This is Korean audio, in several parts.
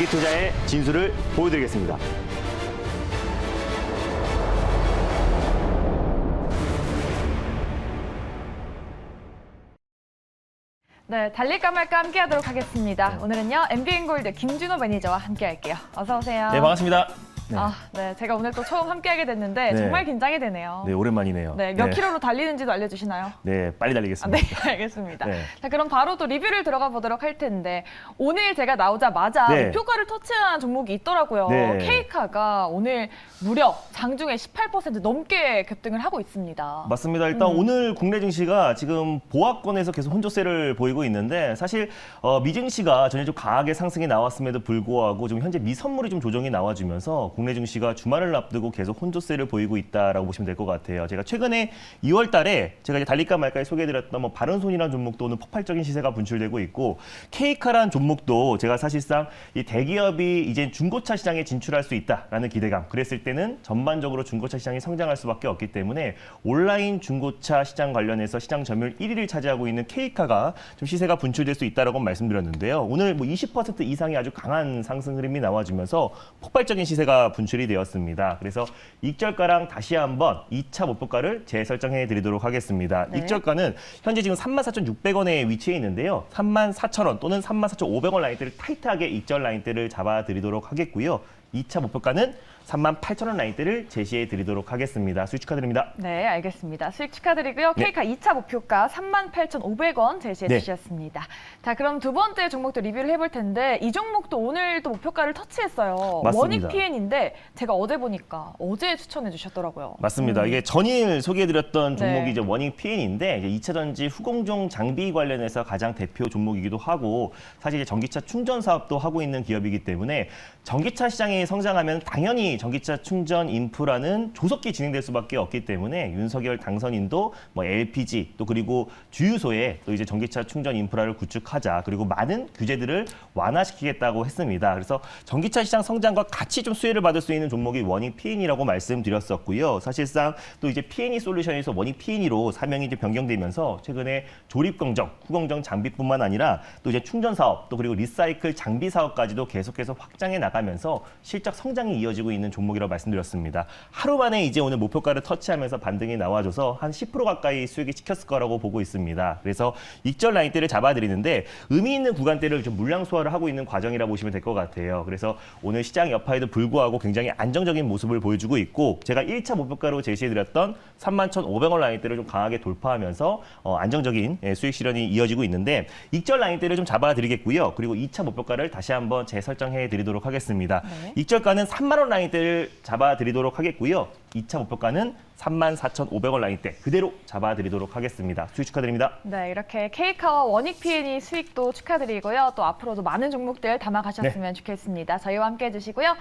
장기 투자의 진수를 보여드리겠습니다. 네, 달릴까 말까 함께 하도록 하겠습니다. 오늘은요, MBN골드 김준호 매니저와 함께 할게요. 어서 오세요. 네, 반갑습니다. 네. 네, 제가 오늘 또 처음 함께하게 됐는데 네. 정말 긴장이 되네요. 네, 오랜만이네요. 네, 몇 킬로로 달리는지도 알려주시나요? 네, 빨리 달리겠습니다. 네, 알겠습니다. 네. 자, 그럼 바로 또 리뷰를 들어가 보도록 할 텐데 오늘 제가 나오자마자 네. 목표가를 터치한 종목이 있더라고요. 네. K카가 오늘 무려 장중에 18% 넘게 급등을 하고 있습니다. 맞습니다. 일단 오늘 국내 증시가 지금 보합권에서 계속 혼조세를 보이고 있는데 사실 미증시가 전일적 강하게 상승이 나왔음에도 불구하고 지금 현재 미선물이 좀 조정이 나와주면서 국내 증시가 주말을 앞두고 계속 혼조세를 보이고 있다라고 보시면 될 것 같아요. 제가 최근에 2월 달에 제가 이제 달릴까 말까에 소개해드렸던 뭐 바른손이라는 종목도 오늘 폭발적인 시세가 분출되고 있고 K카라는 종목도 제가 사실상 이 대기업이 이제 중고차 시장에 진출할 수 있다라는 기대감 그랬을 때는 전반적으로 중고차 시장이 성장할 수밖에 없기 때문에 온라인 중고차 시장 관련해서 시장 점유율 1위를 차지하고 있는 K카가 좀 시세가 분출될 수 있다라고 말씀드렸는데요. 오늘 뭐 20% 이상의 아주 강한 상승 흐름이 나와주면서 폭발적인 시세가 분출이 되었습니다. 그래서 익절가랑 다시 한번 2차 목표가를 재설정해 드리도록 하겠습니다. 네. 익절가는 현재 지금 34,600원에 위치해 있는데요. 34,000원 또는 34,500원 라인대를 타이트하게 익절 라인대를 잡아 드리도록 하겠고요. 2차 목표가는 38,000원 라인대를 제시해 드리도록 하겠습니다. 수익 축하드립니다. 네, 알겠습니다. 수익 축하드리고요. 네. K카 2차 목표가 38,500원 제시해 네. 주셨습니다. 자, 그럼 두 번째 종목도 리뷰를 해볼 텐데 이 종목도 오늘 또 목표가를 터치했어요. 맞습니다. 원익 PN인데 제가 어제 보니까 어제 추천해 주셨더라고요. 맞습니다. 이게 전일 소개해드렸던 종목이 네. 이제 원익 PN인데 이제 2차 전지 후공정 장비 관련해서 가장 대표 종목이기도 하고 사실 이제 전기차 충전 사업도 하고 있는 기업이기 때문에 전기차 시장이 성장하면 당연히 전기차 충전 인프라는 조속히 진행될 수밖에 없기 때문에 윤석열 당선인도 뭐 LPG 또 그리고 주유소에 또 이제 전기차 충전 인프라를 구축하자 그리고 많은 규제들을 완화시키겠다고 했습니다. 그래서 전기차 시장 성장과 같이 좀 수혜를 받을 수 있는 종목이 원익 PN이라고 말씀드렸었고요. 사실상 또 이제 PNE 솔루션에서 원익 PNE로 사명이 이제 변경되면서 최근에 조립공정, 후공정 장비뿐만 아니라 또 이제 충전 사업 또 그리고 리사이클 장비 사업까지도 계속해서 확장해 나가면서 실적 성장이 이어지고 있는 종목이라고 말씀드렸습니다. 하루 만에 이제 오늘 목표가를 터치하면서 반등이 나와줘서 한 10% 가까이 수익이 찍혔을 거라고 보고 있습니다. 그래서 익절 라인대를 잡아드리는데 의미 있는 구간대를 좀 물량 소화를 하고 있는 과정이라 보시면 될 것 같아요. 그래서 오늘 시장 여파에도 불구하고 굉장히 안정적인 모습을 보여주고 있고 제가 1차 목표가로 제시해드렸던 31,500원 라인대를 좀 강하게 돌파하면서 안정적인 수익 실현이 이어지고 있는데 익절 라인대를 좀 잡아드리겠고요. 그리고 2차 목표가를 다시 한번 재설정해 드리도록 하겠습니다. 네. 익절가는 3만 원 라인대를 잡아드리도록 하겠고요. 2차 목표가는 34,500원 라인대 그대로 잡아드리도록 하겠습니다. 수익 축하드립니다. 네, 이렇게 K카와 원익 PNE 수익도 축하드리고요. 또 앞으로도 많은 종목들 담아가셨으면 좋겠습니다. 저희와 함께 해주시고요.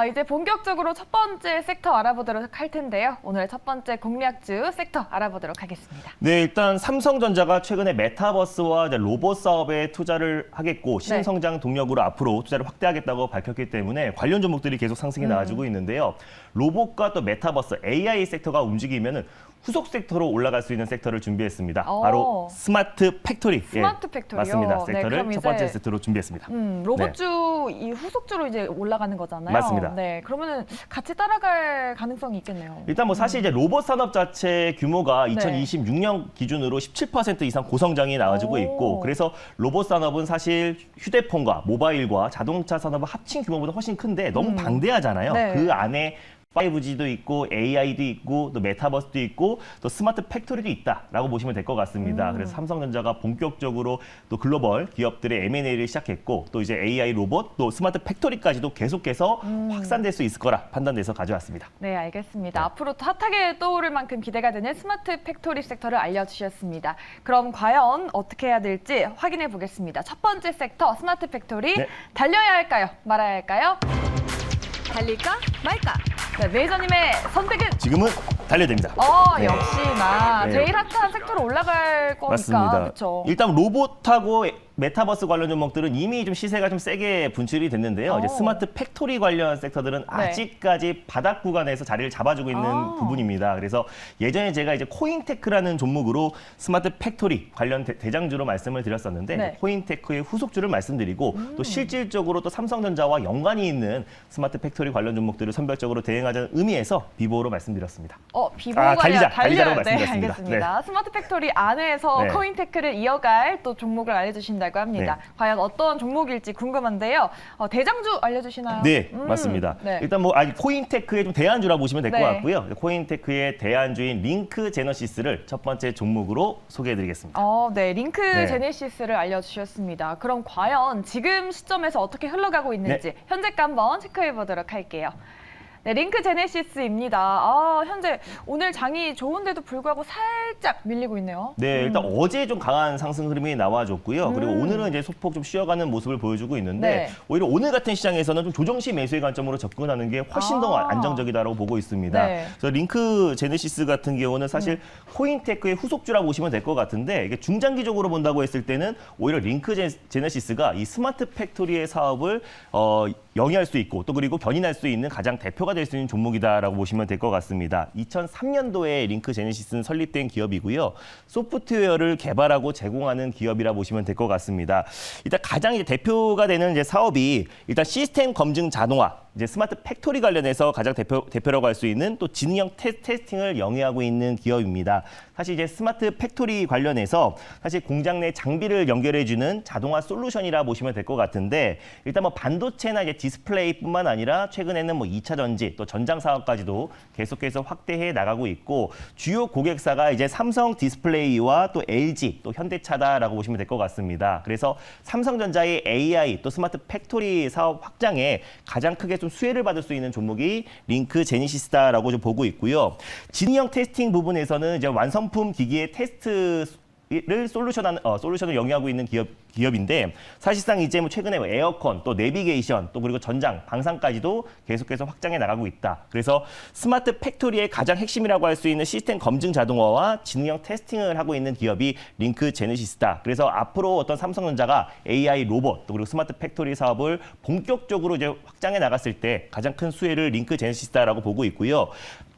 이제 본격적으로 첫 번째 섹터 알아보도록 할 텐데요. 오늘 첫 번째 공략주 섹터 알아보도록 하겠습니다. 네, 일단 삼성전자가 최근에 메타버스와 이제 로봇 사업에 투자를 하겠고 신성장 동력으로 앞으로 투자를 확대하겠다고 밝혔기 때문에 관련 종목들이 계속 상승이 나와주고 있는데요. 로봇과 또 메타버스, AI 섹터가 움직이면은 후속 섹터로 올라갈 수 있는 섹터를 준비했습니다. 바로 스마트 팩토리. 스마트 팩토리요? 맞습니다. 네, 섹터를 그럼 첫 번째 이제 세트로 준비했습니다. 로봇주 이 후속주로 이제 올라가는 거잖아요. 맞습니다. 네, 그러면은 같이 따라갈 가능성이 있겠네요. 일단 뭐 사실 이제 로봇 산업 자체 규모가 2026년 기준으로 17% 이상 고성장이 나와주고 있고 그래서 로봇 산업은 사실 휴대폰과 모바일과 자동차 산업을 합친 규모보다 훨씬 큰데 너무 방대하잖아요. 네. 그 안에 5G도 있고 AI도 있고 또 메타버스도 있고 또 스마트 팩토리도 있다라고 보시면 될 것 같습니다. 그래서 삼성전자가 본격적으로 또 글로벌 기업들의 M&A를 시작했고 또 이제 AI 로봇 또 스마트 팩토리까지도 계속해서 확산될 수 있을 거라 판단돼서 가져왔습니다. 네, 알겠습니다. 앞으로 핫하게 떠오를 만큼 기대가 되는 스마트 팩토리 섹터를 알려주셨습니다. 그럼 과연 어떻게 해야 될지 확인해 보겠습니다. 첫 번째 섹터 스마트 팩토리 달려야 할까요? 말아야 할까요? 달릴까 말까? 네, 매니저님의 선택은 지금은 달려듭니다. 네. 역시나 네. 제일 핫한 섹터로 올라갈 거니까. 맞습니다. 그렇죠. 일단 로봇하고 메타버스 관련 종목들은 이미 좀 시세가 좀 세게 분출이 됐는데요. 이제 스마트 팩토리 관련 섹터들은 아직까지 바닥 구간에서 자리를 잡아주고 있는 부분입니다. 그래서 예전에 제가 이제 코인테크라는 종목으로 스마트 팩토리 관련 대장주로 말씀을 드렸었는데 코인테크의 후속주를 말씀드리고 또 실질적으로 또 삼성전자와 연관이 있는 스마트 팩토리 관련 종목들을 선별적으로 대응하자는 의미에서 비보로 말씀드렸습니다. 비보가 달리자라고 말씀드렸습니다. 네, 알겠습니다. 스마트 팩토리 안에서 코인테크를 이어갈 또 종목을 알려주신다고 합니다. 과연 어떤 종목일지 궁금한데요. 대장주 알려주시나요? 네, 맞습니다. 일단 뭐 코인테크의 좀 대안주라 보시면 될 것 같고요. 코인테크의 대안주인 링크 제너시스를 첫 번째 종목으로 소개해드리겠습니다. 네, 링크 제네시스를 알려주셨습니다. 그럼 과연 지금 시점에서 어떻게 흘러가고 있는지 현재가 한번 체크해보도록 할게요. 네, 링크 제네시스입니다. 현재 오늘 장이 좋은데도 불구하고 살짝 밀리고 있네요. 네, 일단 어제 좀 강한 상승 흐름이 나와줬고요. 그리고 오늘은 이제 소폭 좀 쉬어가는 모습을 보여주고 있는데 오히려 오늘 같은 시장에서는 좀 조정시 매수의 관점으로 접근하는 게 훨씬 더 안정적이다라고 보고 있습니다. 그래서 링크 제네시스 같은 경우는 사실 코인테크의 후속주라고 보시면 될 것 같은데 이게 중장기적으로 본다고 했을 때는 오히려 링크 제네시스가 이 스마트 팩토리의 사업을 영위할 수 있고 또 그리고 견인할 수 있는 가장 대표가 될 수 있는 종목이다라고 보시면 될 것 같습니다. 2003년도에 링크 제네시스는 설립된 기업이고요. 소프트웨어를 개발하고 제공하는 기업이라 보시면 될 것 같습니다. 일단 가장 이제 대표가 되는 이제 사업이 일단 시스템 검증 자동화, 이제 스마트 팩토리 관련해서 가장 대표라고 할 수 있는 또 지능형 테스팅을 영위하고 있는 기업입니다. 사실 이제 스마트 팩토리 관련해서 사실 공장 내 장비를 연결해주는 자동화 솔루션이라 보시면 될 것 같은데 일단 뭐 반도체나 이제 디스플레이뿐만 아니라 최근에는 뭐 2차 전지 또 전장 사업까지도 계속해서 확대해 나가고 있고 주요 고객사가 이제 삼성 디스플레이와 또 LG 또 현대차다라고 보시면 될 것 같습니다. 그래서 삼성전자의 AI 또 스마트 팩토리 사업 확장에 가장 크게 좀 수혜를 받을 수 있는 종목이 링크 제네시스다라고 좀 보고 있고요. 지능형 테스팅 부분에서는 이제 완성품 기기의 테스트를 솔루션을 영위하고 있는 기업인데 사실상 이제 뭐 최근에 에어컨 또 내비게이션 또 그리고 전장 방산까지도 계속해서 확장해 나가고 있다. 그래서 스마트 팩토리의 가장 핵심이라고 할 수 있는 시스템 검증 자동화와 지능형 테스팅을 하고 있는 기업이 링크 제네시스다. 그래서 앞으로 어떤 삼성전자가 AI 로봇 또 그리고 스마트 팩토리 사업을 본격적으로 이제 확장해 나갔을 때 가장 큰 수혜를 링크 제네시스다라고 보고 있고요.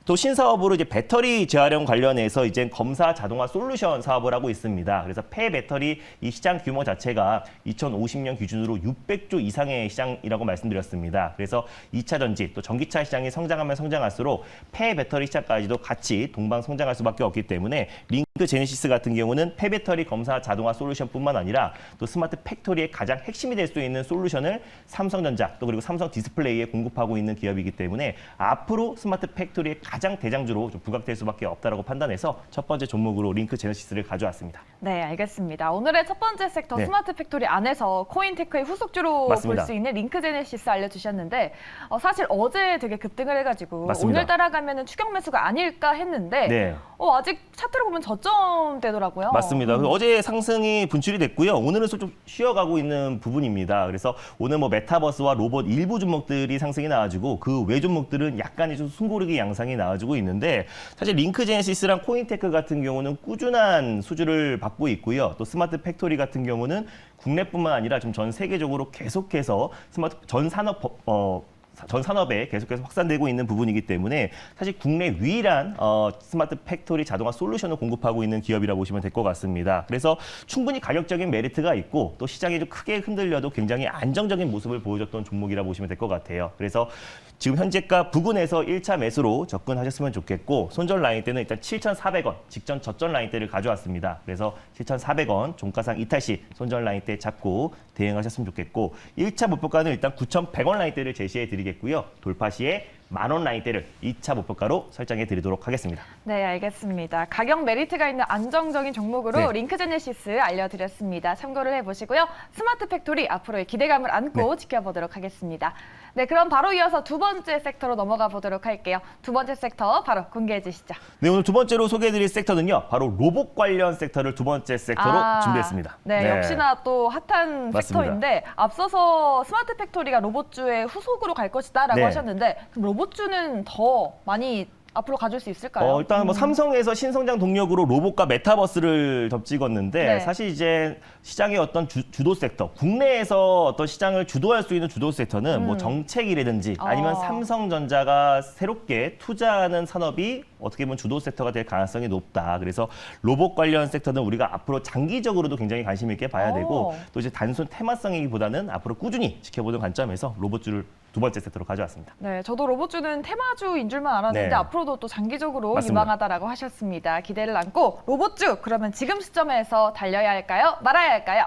또 신사업으로 이제 배터리 재활용 관련해서 이제 검사 자동화 솔루션 사업을 하고 있습니다. 그래서 폐배터리 이 시장 규모 자체가 2050년 기준으로 600조 이상의 시장이라고 말씀드렸습니다. 그래서 2차 전지 또 전기차 시장이 성장하면 성장할수록 폐배터리 시장까지도 같이 동방 성장할 수밖에 없기 때문에 링크 제네시스 같은 경우는 폐배터리 검사 자동화 솔루션뿐만 아니라 또 스마트 팩토리의 가장 핵심이 될 수 있는 솔루션을 삼성전자 또 그리고 삼성 디스플레이에 공급하고 있는 기업이기 때문에 앞으로 스마트 팩토리의 가장 대장주로 좀 부각될 수밖에 없다라고 판단해서 첫 번째 종목으로 링크 제네시스를 가져왔습니다. 네, 알겠습니다. 오늘의 첫 번째 섹터 스마트 팩토리 안에서 코인테크의 후속주로 볼 수 있는 링크 제네시스 알려주셨는데 사실 어제 되게 급등을 해가지고 오늘 따라가면 추격 매수가 아닐까 했는데 아직 차트로 보면 저점되더라고요. 맞습니다. 어제 상승이 분출이 됐고요. 오늘은 좀 쉬어가고 있는 부분입니다. 그래서 오늘 뭐 메타버스와 로봇 일부 종목들이 상승이 나와주고 그 외 종목들은 약간의 좀 숨고르기 양상이 나와주고 있는데 사실 링크 제네시스랑 코인테크 같은 경우는 꾸준한 수주를 받고 있고요. 또 스마트 팩토리 같은 경우는 국내뿐만 아니라 좀 전 세계적으로 계속해서 스마트 전 산업에 계속해서 확산되고 있는 부분이기 때문에 사실 국내 유일한 스마트 팩토리 자동화 솔루션을 공급하고 있는 기업이라 보시면 될 것 같습니다. 그래서 충분히 가격적인 메리트가 있고 또 시장이 좀 크게 흔들려도 굉장히 안정적인 모습을 보여줬던 종목이라 보시면 될 것 같아요. 그래서 지금 현재가 부근에서 1차 매수로 접근하셨으면 좋겠고 손절 라인대는 일단 7,400원 직전 저점 라인대를 가져왔습니다. 그래서 7,400원 종가상 이탈시 손절 라인대 잡고 대응하셨으면 좋겠고 1차 목표가는 일단 9,100원 라인대를 제시해 드리겠고요. 돌파 시에 만원 라인대를 2차 목표가로 설정해 드리도록 하겠습니다. 네, 알겠습니다. 가격 메리트가 있는 안정적인 종목으로 링크 제네시스 알려드렸습니다. 참고를 해보시고요. 스마트 팩토리 앞으로의 기대감을 안고 지켜보도록 하겠습니다. 네, 그럼 바로 이어서 두 번째 섹터로 넘어가 보도록 할게요. 두 번째 섹터 바로 공개해 주시죠. 네, 오늘 두 번째로 소개해드릴 섹터는요. 바로 로봇 관련 섹터를 두 번째 섹터로 준비했습니다. 네, 역시나 또 핫한 맞습니다. 섹터인데 앞서서 스마트 팩토리가 로봇주의 후속으로 갈 것이다라고 하셨는데 그럼 로봇주는 더 많이 앞으로 가줄 수 있을까요? 일단 뭐 삼성에서 신성장 동력으로 로봇과 메타버스를 접찍었는데 네. 사실 이제 시장의 어떤 주도 섹터, 국내에서 어떤 시장을 주도할 수 있는 주도 섹터는 뭐 정책이라든지 아니면 삼성전자가 새롭게 투자하는 산업이 어떻게 보면 주도 섹터가 될 가능성이 높다. 그래서 로봇 관련 섹터는 우리가 앞으로 장기적으로도 굉장히 관심 있게 봐야 되고 또 이제 단순 테마성이기보다는 앞으로 꾸준히 지켜보는 관점에서 로봇주를 두 번째 섹터로 가져왔습니다. 네, 저도 로봇주는 테마주인 줄만 알았는데 네. 앞으로도 또 장기적으로 맞습니다. 유망하다라고 하셨습니다. 기대를 안고 로봇주, 그러면 지금 시점에서 달려야 할까요? 말아야 할까요?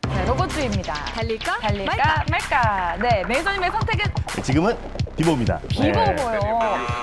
네, 로봇주입니다. 달릴까? 달릴까? 말까? 네, 매니저님의 선택은 지금은 비보입니다. 비보고요.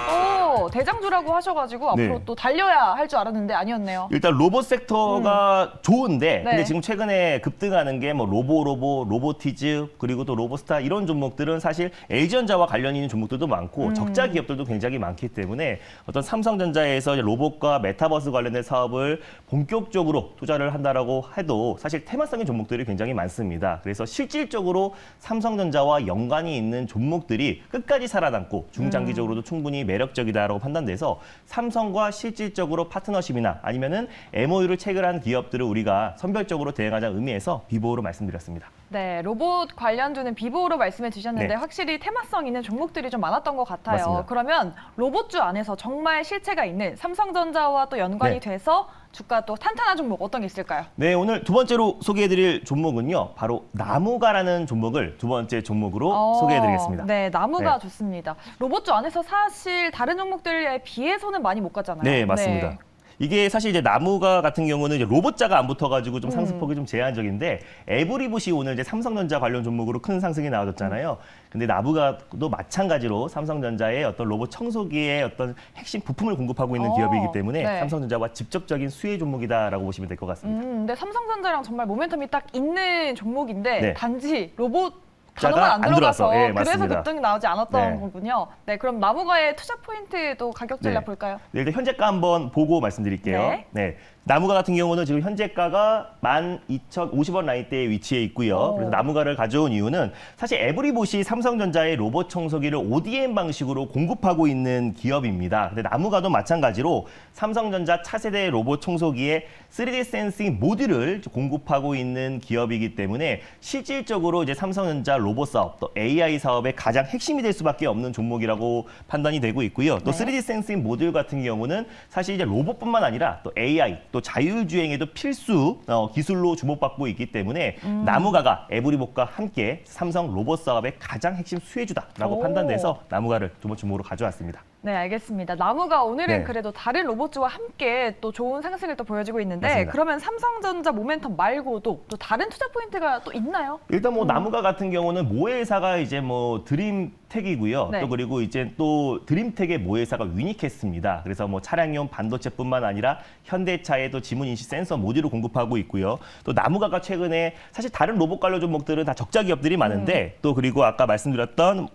대장주라고 하셔가지고 앞으로 네. 또 달려야 할 줄 알았는데 아니었네요. 일단 로봇 섹터가 좋은데 네. 근데 지금 최근에 급등하는 게 뭐 로보티즈 그리고 또 로보스타 이런 종목들은 사실 LG전자와 관련이 있는 종목들도 많고 적자 기업들도 굉장히 많기 때문에 어떤 삼성전자에서 이제 로봇과 메타버스 관련된 사업을 본격적으로 투자를 한다라고 해도 사실 테마성의 종목들이 굉장히 많습니다. 그래서 실질적으로 삼성전자와 연관이 있는 종목들이 끝까지 살아남고 중장기적으로도 충분히 매력적이다라고 판단돼서 삼성과 실질적으로 파트너십이나 아니면은 MOU를 체결한 기업들을 우리가 선별적으로 대응하자는 의미에서 비보로 말씀드렸습니다. 네, 로봇 관련주는 비보로 말씀해 주셨는데 네. 확실히 테마성 있는 종목들이 좀 많았던 것 같아요. 맞습니다. 그러면 로봇주 안에서 정말 실체가 있는 삼성전자와 또 연관이 네. 돼서 주가 또 탄탄한 종목 어떤 게 있을까요? 네, 오늘 두 번째로 소개해드릴 종목은요. 바로 나무가라는 종목을 두 번째 종목으로 소개해드리겠습니다. 네, 나무가 네. 좋습니다. 로봇주 안에서 사실 다른 종목들에 비해서는 많이 못 가잖아요. 네, 맞습니다. 네. 이게 사실 이제 나무가 같은 경우는 이제 로봇자가 안 붙어가지고 좀 상승폭이 좀 제한적인데 에브리봇이 오늘 이제 삼성전자 관련 종목으로 큰 상승이 나와줬잖아요. 근데 나무가도 마찬가지로 삼성전자의 어떤 로봇 청소기의 어떤 핵심 부품을 공급하고 있는 기업이기 때문에 네. 삼성전자와 직접적인 수혜 종목이다라고 보시면 될 것 같습니다. 근데 삼성전자랑 정말 모멘텀이 딱 있는 종목인데 네. 단지 로봇 자가 단어만 안 안 들어가서 들어와서. 예, 그래서 맞습니다. 급등이 나오지 않았던 네. 거군요. 네, 그럼 나무가의 투자 포인트도 가격 전략 네. 볼까요? 네, 일단 현재가 한번 보고 말씀드릴게요. 네. 네. 나무가 같은 경우는 지금 현재가가 12,050원 라인대에 위치해 있고요. 그래서 나무가를 가져온 이유는 사실 에브리봇이 삼성전자의 로봇 청소기를 ODM 방식으로 공급하고 있는 기업입니다. 근데 나무가도 마찬가지로 삼성전자 차세대 로봇 청소기에 3D 센싱 모듈을 공급하고 있는 기업이기 때문에 실질적으로 이제 삼성전자 로봇 사업, 또 AI 사업의 가장 핵심이 될 수밖에 없는 종목이라고 판단이 되고 있고요. 또 네. 3D 센싱 모듈 같은 경우는 사실 이제 로봇뿐만 아니라 또 AI, 또 자율주행에도 필수 기술로 주목받고 있기 때문에 나무가가 에브리봇과 함께 삼성 로봇 사업의 가장 핵심 수혜주다라고 오. 판단돼서 나무가를 두 번째 종목으로 가져왔습니다. 네, 알겠습니다. 나무가 오늘은 네. 그래도 다른 로봇주와 함께 또 좋은 상승을 또 보여주고 있는데 맞습니다. 그러면 삼성전자 모멘텀 말고도 또 다른 투자 포인트가 또 있나요? 일단 뭐 나무가 같은 경우는 모회사가 이제 뭐 드림텍이고요. 네. 또 그리고 이제 또 드림텍의 모회사가 위니캐스입니다. 그래서 뭐 차량용 반도체뿐만 아니라 현대차의 또 지문 인식 센서 모듈을 공급하고 있고요. 또 나무가가 최근에 사실 다른 로봇 관련 종목들은 다 적자 기업들이 많은데 또 그리고 아까 말씀드렸던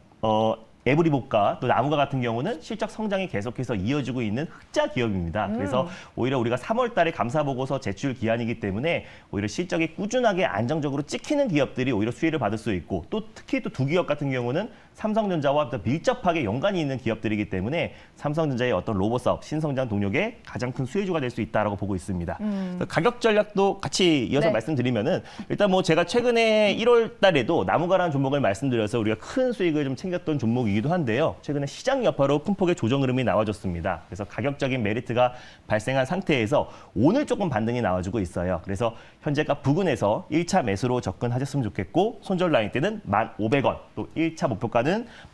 에브리봇과 또 나무가 같은 경우는 실적 성장이 계속해서 이어지고 있는 흑자 기업입니다. 그래서 오히려 우리가 3월 달에 감사 보고서 제출 기한이기 때문에 오히려 실적이 꾸준하게 안정적으로 찍히는 기업들이 오히려 수혜를 받을 수 있고 또 특히 또 두 기업 같은 경우는 삼성전자와 더 밀접하게 연관이 있는 기업들이기 때문에 삼성전자의 어떤 로봇 사업, 신성장 동력의 가장 큰 수혜주가 될 수 있다라고 보고 있습니다. 그래서 가격 전략도 같이 이어서 네. 말씀드리면은 일단 뭐 제가 최근에 1월 달에도 나무가라는 종목을 말씀드려서 우리가 큰 수익을 좀 챙겼던 종목이기도 한데요. 최근에 시장 여파로 큰 폭의 조정 흐름이 나와줬습니다. 그래서 가격적인 메리트가 발생한 상태에서 오늘 조금 반등이 나와주고 있어요. 그래서 현재가 부근에서 1차 매수로 접근하셨으면 좋겠고 손절 라인 때는 1,500원, 또 1차 목표가는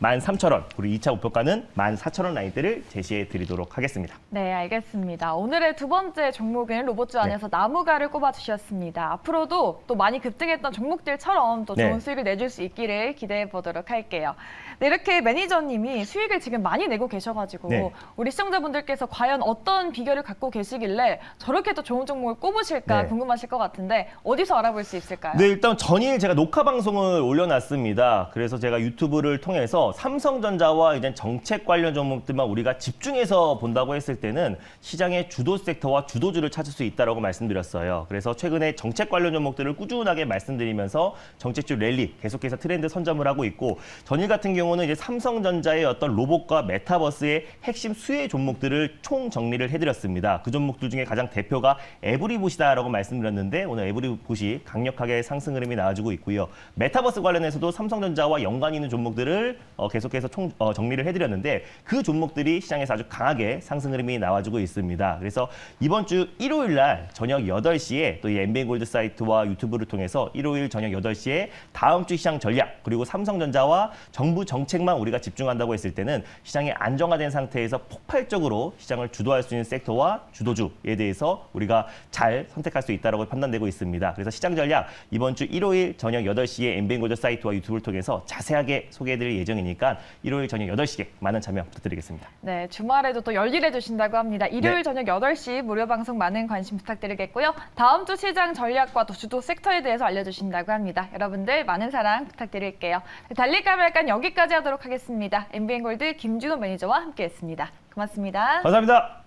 13,000원, 그리고 2차 목표가는 14,000원 라인대를 제시해 드리도록 하겠습니다. 네, 알겠습니다. 오늘의 두 번째 종목은 로봇주 안에서 나무가를 꼽아주셨습니다. 앞으로도 또 많이 급등했던 종목들처럼 또 좋은 네. 수익을 내줄 수 있기를 기대해 보도록 할게요. 네, 이렇게 매니저님이 수익을 지금 많이 내고 계셔가지고 네. 우리 시청자분들께서 과연 어떤 비결을 갖고 계시길래 저렇게 또 좋은 종목을 꼽으실까 네. 궁금하실 것 같은데 어디서 알아볼 수 있을까요? 네, 일단 전일 제가 녹화 방송을 올려놨습니다. 그래서 제가 유튜브를 종목들을 통해서 삼성전자와 이제 정책 관련 종목들만 우리가 집중해서 본다고 했을 때는 시장의 주도 섹터와 주도주를 찾을 수 있다라고 말씀드렸어요. 그래서 최근에 정책 관련 종목들을 꾸준하게 말씀드리면서 정책주 랠리 계속해서 트렌드 선점을 하고 있고, 전일 같은 경우는 이제 삼성전자의 어떤 로봇과 메타버스의 핵심 수혜 종목들을 총 정리를 해드렸습니다. 그 종목들 중에 가장 대표가 에브리봇이다라고 말씀드렸는데, 오늘 에브리봇이 강력하게 상승 흐름이 나와주고 있고요. 메타버스 관련해서도 삼성전자와 연관이 있는 종목들을 계속해서 정리를 해드렸는데, 그 종목들이 시장에서 아주 강하게 상승 흐름이 나와주고 있습니다. 그래서 이번 주 일요일 날 저녁 8시에 또 이 MBN골드 사이트와 유튜브를 통해서 일요일 저녁 8시에 다음 주 시장 전략, 그리고 삼성전자와 정부 정책만 우리가 집중한다고 했을 때는 시장이 안정화된 상태에서 폭발적으로 시장을 주도할 수 있는 섹터와 주도주에 대해서 우리가 잘 선택할 수 있다고 판단되고 있습니다. 그래서 시장 전략 이번 주 일요일 저녁 8시에 MBN골드 사이트와 유튜브를 통해서 자세하게 소개해드릴 예정이니까 일요일 저녁 8시에 많은 참여 부탁드리겠습니다. 네, 주말에도 또 열일해 주신다고 합니다. 일요일 네. 저녁 8시 무료 방송 많은 관심 부탁드리겠고요. 다음 주 시장 전략과 또 주도 섹터에 대해서 알려주신다고 합니다. 여러분들 많은 사랑 부탁드릴게요. 네, 달릴까 말까 여기까지 하도록 하겠습니다. MBN골드 김준호 매니저와 함께했습니다. 고맙습니다. 감사합니다.